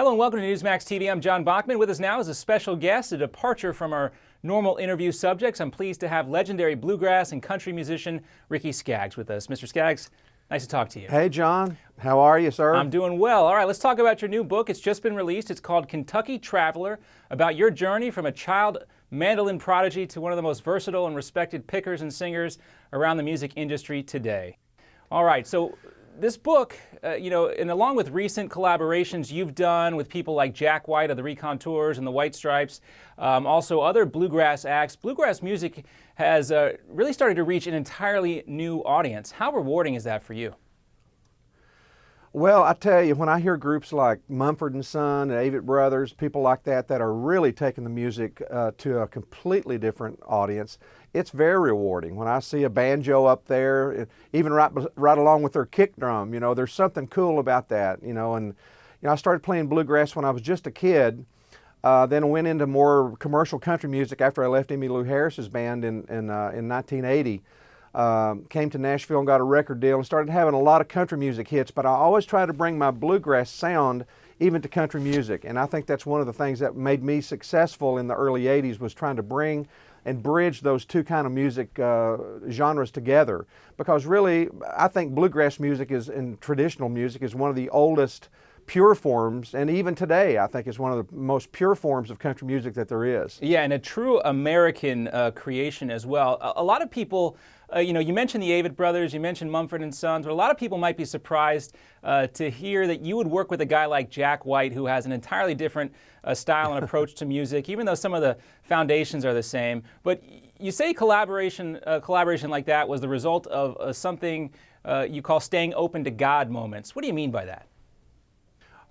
Hello and welcome to Newsmax TV. I'm John Bachman. With us now is a special guest, a departure from our normal interview subjects. I'm pleased to have legendary bluegrass and country musician Ricky Skaggs with us. Mr. Skaggs, nice to talk to you. Hey, John. How are you, sir? I'm doing well. All right, let's talk about your new book. It's just been released. It's called Kentucky Traveler, about your journey from a child mandolin prodigy to one of the most versatile and respected pickers and singers around the music industry today. All right, so this book, and along with recent collaborations you've done with people like Jack White of the Raconteurs and the White Stripes, also other bluegrass acts, bluegrass music has really started to reach an entirely new audience. How rewarding is that for you? Well, I tell you, when I hear groups like Mumford & Son, and Avett Brothers, people like that are really taking the music to a completely different audience, it's very rewarding. When I see a banjo up there, even right along with their kick drum, there's something cool about that, and I started playing bluegrass when I was just a kid. Then I went into more commercial country music after I left Emmylou Harris's band in 1980. Came to Nashville and got a record deal and started having a lot of country music hits, but I always try to bring my bluegrass sound even to country music, and I think that's one of the things that made me successful in the early 80s, was trying to bring and bridge those two kind of music genres together, because really I think bluegrass music and traditional music is one of the oldest pure forms, and even today I think is one of the most pure forms of country music that there is. Yeah, and a true American creation as well. A lot of people, you mentioned the Avett Brothers, you mentioned Mumford & Sons, but a lot of people might be surprised to hear that you would work with a guy like Jack White, who has an entirely different style and approach to music, even though some of the foundations are the same. But you say collaboration like that was the result of something you call staying open to God moments. What do you mean by that?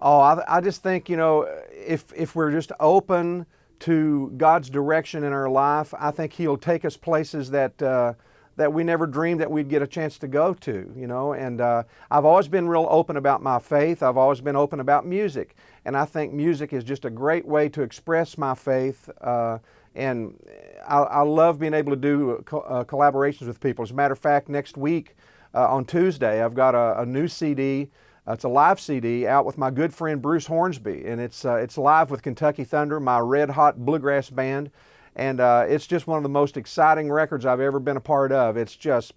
Oh, I just think, if we're just open to God's direction in our life, I think He'll take us places that we never dreamed that we'd get a chance to go to, and I've always been real open about my faith. I've always been open about music, and I think music is just a great way to express my faith, and I love being able to do collaborations with people. As a matter of fact, next week on Tuesday, I've got a new CD. It's a live CD out with my good friend Bruce Hornsby, and it's live with Kentucky Thunder, my red hot bluegrass band, and it's just one of the most exciting records I've ever been a part of. It's just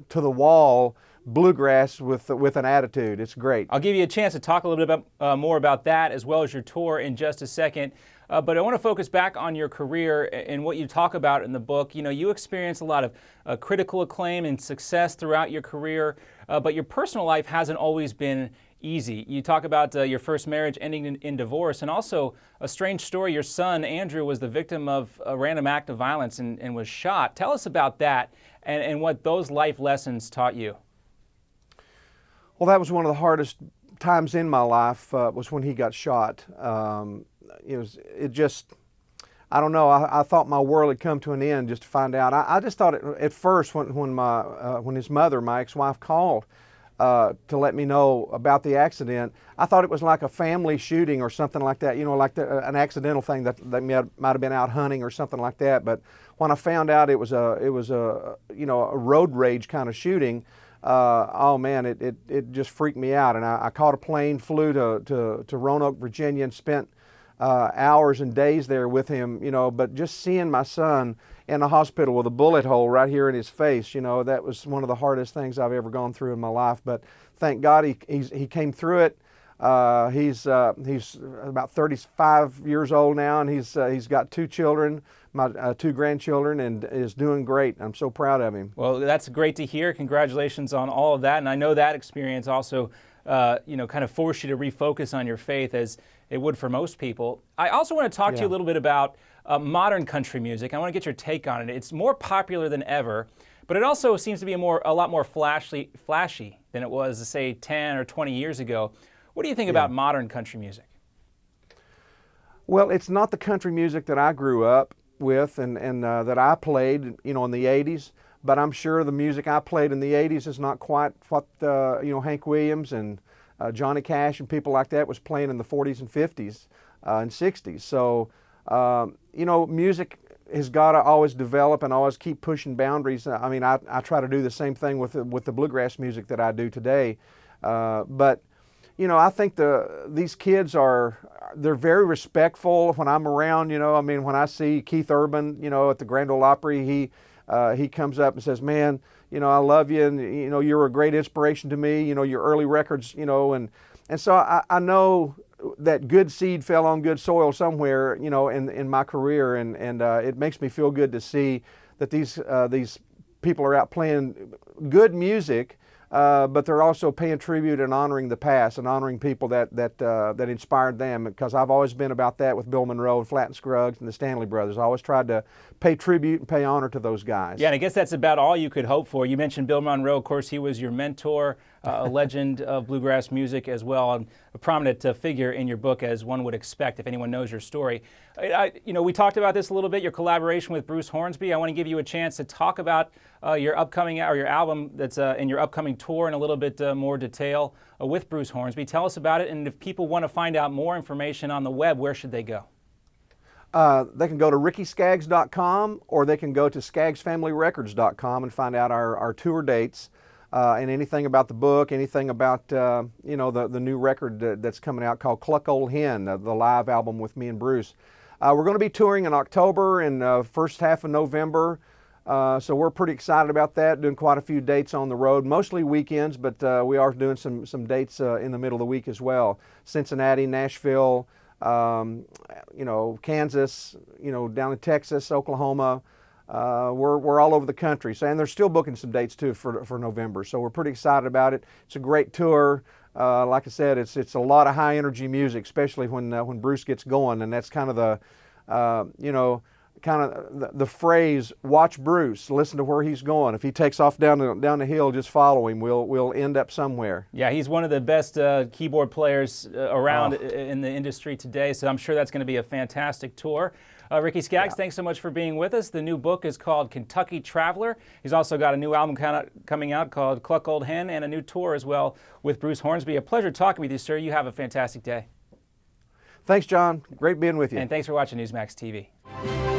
to the wall bluegrass with an attitude. It's great. I'll give you a chance to talk a little bit more about that, as well as your tour, in just a second. But I want to focus back on your career and what you talk about in the book. You experienced a lot of critical acclaim and success throughout your career, but your personal life hasn't always been easy. You talk about your first marriage ending in divorce, and also a strange story. Your son, Andrew, was the victim of a random act of violence and was shot. Tell us about that and what those life lessons taught you. Well, that was one of the hardest times in my life, was when he got shot. I don't know, I thought my world had come to an end just to find out. I just thought at first when his mother, my ex-wife, called to let me know about the accident, I thought it was like a family shooting or something like that, like an accidental thing that might have been out hunting or something like that. But when I found out it was a road rage kind of shooting, oh man, it just freaked me out. And I caught a plane, flew to Roanoke, Virginia, and spent hours and days there with him, but just seeing my son in the hospital with a bullet hole right here in his face, that was one of the hardest things I've ever gone through in my life. But thank God he came through it. He's about 35 years old now, and he's got two children, my two grandchildren, and is doing great. I'm so proud of him. Well, that's great to hear. Congratulations on all of that. And I know that experience also kind of forced you to refocus on your faith, as it would for most people. I also want to talk to you a little bit about modern country music. I want to get your take on it. It's more popular than ever, but it also seems to be a lot more flashy than it was, say, 10 or 20 years ago. What do you think about modern country music? Well, it's not the country music that I grew up with and that I played, in the 80s. But I'm sure the music I played in the 80s is not quite what Hank Williams and Johnny Cash and people like that was playing in the 40s and 50s and 60s. So, music has got to always develop and always keep pushing boundaries. I mean, I try to do the same thing with the bluegrass music that I do today. But you know, I think these kids they're very respectful when I'm around. You know, I mean, when I see Keith Urban, you know, at the Grand Ole Opry, he comes up and says, "Man, you know, I love you, and you know, you're a great inspiration to me. You know, your early records, you know," and so I know that good seed fell on good soil somewhere, you know, in my career, and it makes me feel good to see that these people are out playing good music. But they're also paying tribute and honoring the past and honoring people that inspired them, because I've always been about that with Bill Monroe and Flatt and Scruggs and the Stanley Brothers. I always tried to pay tribute and pay honor to those guys. Yeah, and I guess that's about all you could hope for. You mentioned Bill Monroe. Of course, he was your mentor, a legend of bluegrass music as well, and a prominent figure in your book, as one would expect if anyone knows your story. You know, we talked about this a little bit, your collaboration with Bruce Hornsby. I want to give you a chance to talk about your upcoming, or your album that's in your upcoming tour in a little bit more detail with Bruce Hornsby. Tell us about it, and if people want to find out more information on the web, where should they go? They can go to rickyskaggs.com, or they can go to skaggsfamilyrecords.com and find out our tour dates and anything about the book, anything about you know, the new record that's coming out called Cluck Old Hen, the live album with me and Bruce. We're going to be touring in October and first half of November. So we're pretty excited about that, doing quite a few dates on the road, mostly weekends, but we are doing some dates in the middle of the week as well. Cincinnati, Nashville, you know, Kansas, you know, down in Texas, Oklahoma. We're all over the country. So, and they're still booking some dates too for November. So we're pretty excited about it. It's a great tour. Like I said, it's a lot of high energy music, especially when Bruce gets going, and that's kind of the, you know, kind of the phrase, watch Bruce, listen to where he's going. If he takes off down the hill, just follow him. We'll end up somewhere. Yeah, he's one of the best keyboard players around in the industry today, so I'm sure that's going to be a fantastic tour. Ricky Skaggs, thanks so much for being with us. The new book is called Kentucky Traveler. He's also got a new album coming out called Cluck Old Hen, and a new tour as well with Bruce Hornsby. A pleasure talking with you, sir. You have a fantastic day. Thanks, John. Great being with you. And thanks for watching Newsmax TV.